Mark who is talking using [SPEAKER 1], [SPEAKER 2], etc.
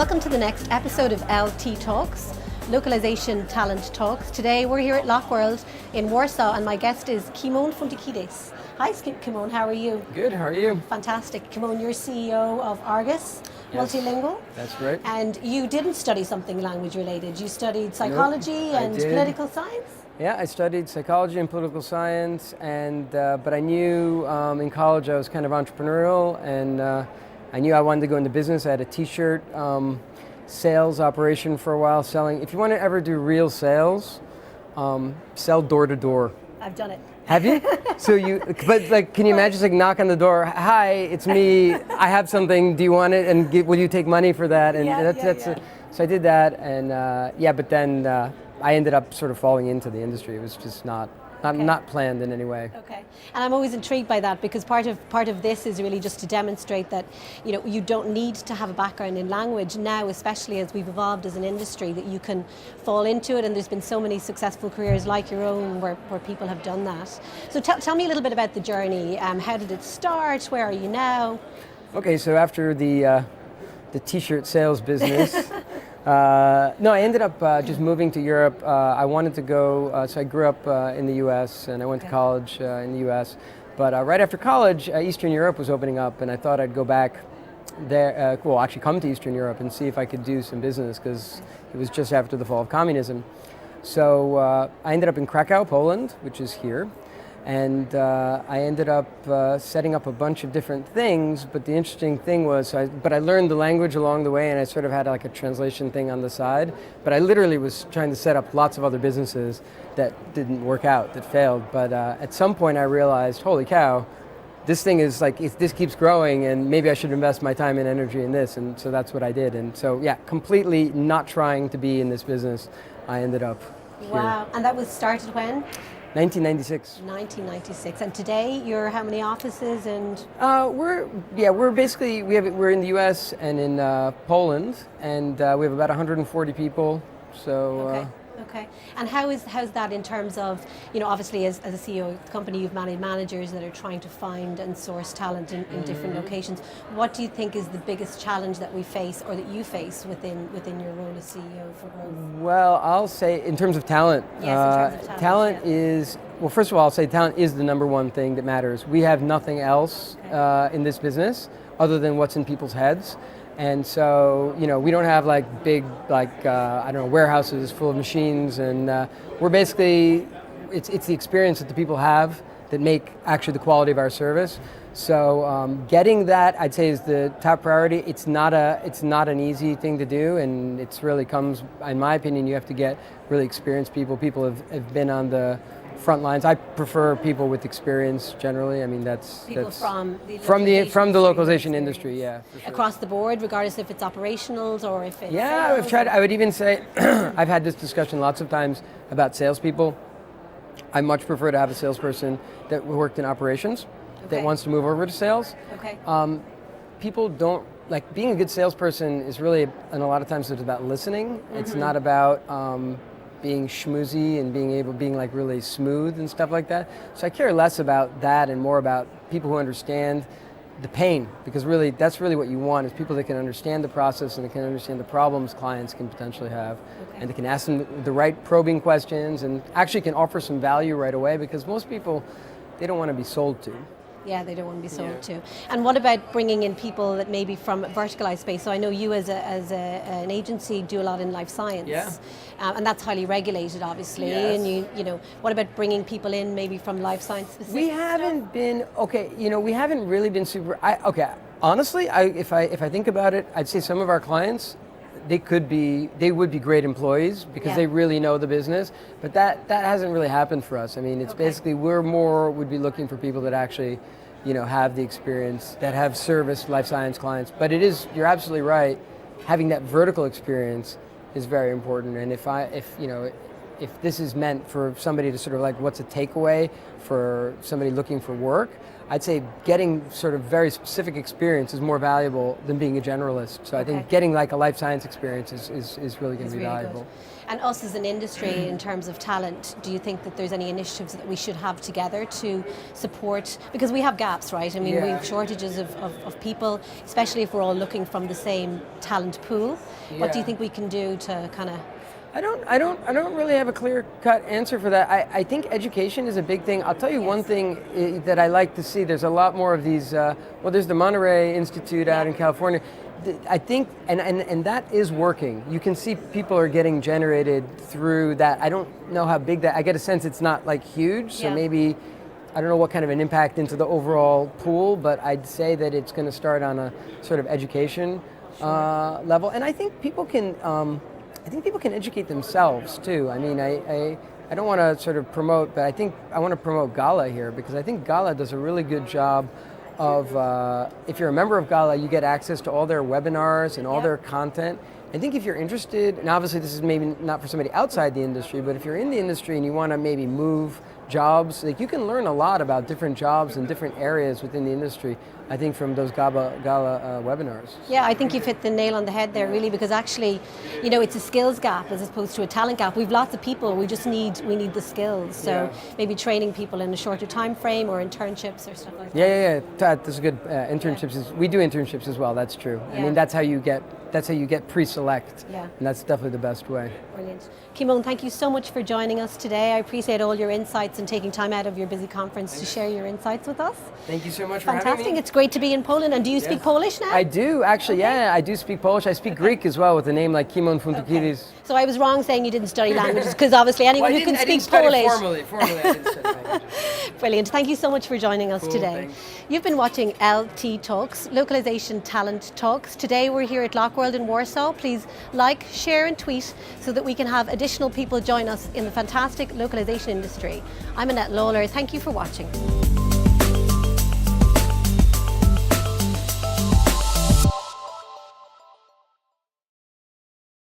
[SPEAKER 1] Welcome to the next episode of LT Talks, Localization Talent Talks. Today we're here at Lockworld in Warsaw and my guest is Kimon Fountoukidis. Hi Kimon, how are you?
[SPEAKER 2] Good, how are you?
[SPEAKER 1] Fantastic. Kimon, you're CEO of Argus,
[SPEAKER 2] Yes,
[SPEAKER 1] multilingual.
[SPEAKER 2] that's right.
[SPEAKER 1] And you didn't study something language related, you studied psychology and political science?
[SPEAKER 2] Yeah, I studied psychology and political science, and but I knew in college I was kind of entrepreneurial, and I knew I wanted to go into business. I had a t-shirt sales operation for a while, selling. If you want to ever do real sales, sell door to door.
[SPEAKER 1] I've done it.
[SPEAKER 2] Have you? But like, can you imagine just like knock on the door? Hi, it's me. I have something. Do you want it? And will you take money for that? And so I did that, and but then I ended up sort of falling into the industry. It was just not planned in any way.
[SPEAKER 1] Okay, and I'm always intrigued by that because part of this is really just to demonstrate that you don't need to have a background in language now, especially as we've evolved as an industry, that you can fall into it, and there's been so many successful careers like your own where people have done that. So tell me a little bit about the journey. How did it start? Where are you now?
[SPEAKER 2] Okay, so after the t-shirt sales business. No, I ended up just moving to Europe. I wanted to go, so I grew up in the US and I went to college in the US. But right after college, Eastern Europe was opening up and I thought I'd go back there, actually come to Eastern Europe and see if I could do some business because it was just after the fall of communism. So I ended up in Krakow, Poland, which is here. And I ended up setting up a bunch of different things, but the interesting thing was, I learned the language along the way and I sort of had like a translation thing on the side, but I literally was trying to set up lots of other businesses that didn't work out, that failed. But at some point I realized, holy cow, this thing is like, if this keeps growing and maybe I should invest my time and energy in this, and so that's what I did. And so yeah, completely not trying to be in this business, I ended up here.
[SPEAKER 1] Wow, and that was started when?
[SPEAKER 2] 1996.
[SPEAKER 1] 1996, and today you're how many offices and?
[SPEAKER 2] We're basically we're in the U.S. and in Poland, and we have about 140 people. So.
[SPEAKER 1] Okay. And how's that in terms of, obviously as a CEO of the company, you've managed managers that are trying to find and source talent in different locations. What do you think is the biggest challenge that we face or that you face within your role as CEO for growth?
[SPEAKER 2] Well, I'll say in terms of talent,
[SPEAKER 1] yes, in terms of talent
[SPEAKER 2] is, well, first of all, I'll say talent is the number one thing that matters. We have nothing else in this business other than what's in people's heads. And so, we don't have like big, warehouses full of machines, and we're basically, it's the experience that the people have that make actually the quality of our service. So getting that, I'd say, is the top priority. It's not an easy thing to do, and it's really comes, in my opinion, you have to get really experienced people. People have been on the front lines. I prefer people with experience generally. I mean, that's
[SPEAKER 1] from the
[SPEAKER 2] localization industry, yeah. For sure.
[SPEAKER 1] Across the board, regardless if it's operationals or if it's
[SPEAKER 2] yeah, I've tried. I would even say I've had this discussion lots of times about salespeople. I much prefer to have a salesperson that worked in operations that wants to move over to sales.
[SPEAKER 1] Okay.
[SPEAKER 2] People don't like being a good salesperson is really, and a lot of times it's about listening. It's not about being schmoozy and being like really smooth and stuff like that. So I care less about that and more about people who understand the pain, because really that's really what you want is people that can understand the process and that can understand the problems clients can potentially have, and they can ask them the right probing questions and actually can offer some value right away, because most people, they don't want to be sold to.
[SPEAKER 1] Yeah, they don't want to be sold to. And what about bringing in people that maybe from verticalized space? So I know you as an agency do a lot in life science, and that's highly regulated, obviously.
[SPEAKER 2] Yes.
[SPEAKER 1] And what about bringing people in maybe from life science specific?
[SPEAKER 2] We haven't been we haven't really been super. Honestly, if I think about it, I'd say some of our clients, they would be great employees because they really know the business, but that hasn't really happened for us. I mean, it's basically would be looking for people that actually, have the experience, that have serviced life science clients. But you're absolutely right, having that vertical experience is very important. And if if this is meant for somebody to sort of like, what's a takeaway for somebody looking for work, I'd say getting sort of very specific experience is more valuable than being a generalist. So I think getting like a life science experience is really going to be valuable.
[SPEAKER 1] Good. And us as an industry, in terms of talent, do you think that there's any initiatives that we should have together to support? Because we have gaps, right? I mean, we have shortages of people, especially if we're all looking from the same talent pool. What do you think we can do to kind of...
[SPEAKER 2] I don't really have a clear-cut answer for that. I think education is a big thing. I'll tell you one thing that I like to see. There's a lot more of these. Well, there's the Monterey Institute out in California. I think, and that is working. You can see people are getting generated through that. I don't know how big that. I get a sense it's not like huge. So maybe I don't know what kind of an impact into the overall pool, but I'd say that it's going to start on a sort of education level. And I think people can. I think people can educate themselves too. I mean, I don't want to sort of promote, but I think I want to promote Gala here because I think Gala does a really good job of, if you're a member of Gala, you get access to all their webinars and all their content. I think if you're interested, and obviously this is maybe not for somebody outside the industry, but if you're in the industry and you want to maybe move jobs, like you can learn a lot about different jobs and different areas within the industry, I think, from those Gala webinars.
[SPEAKER 1] Yeah, I think you've hit the nail on the head there, really, because actually, you know, it's a skills gap as opposed to a talent gap. We've lots of people, we need the skills. So maybe training people in a shorter time frame or internships or stuff like that.
[SPEAKER 2] Yeah. That's a good internships. We do internships as well. That's true. I mean, that's how you get pre-select, and that's definitely the best way.
[SPEAKER 1] Brilliant. Kimon, thank you so much for joining us today. I appreciate all your insights and taking time out of your busy conference to share your insights with us.
[SPEAKER 2] Thank you so much for having me.
[SPEAKER 1] Fantastic. It's great to be in Poland. And do you speak Polish now?
[SPEAKER 2] I do, actually, I do speak Polish. I speak Greek as well with a name like Kimon Fountoukidis.
[SPEAKER 1] So I was wrong saying you didn't study languages, because obviously anyone who can speak Polish...
[SPEAKER 2] Formally I didn't study languages.
[SPEAKER 1] Brilliant. Thank you so much for joining us today.
[SPEAKER 2] Thanks.
[SPEAKER 1] You've been watching LT Talks, Localization Talent Talks. Today we're here at Lockworld in Warsaw. Please like, share and tweet so that we can have additional people join us in the fantastic localization industry. I'm Annette Lawler. Thank you for watching.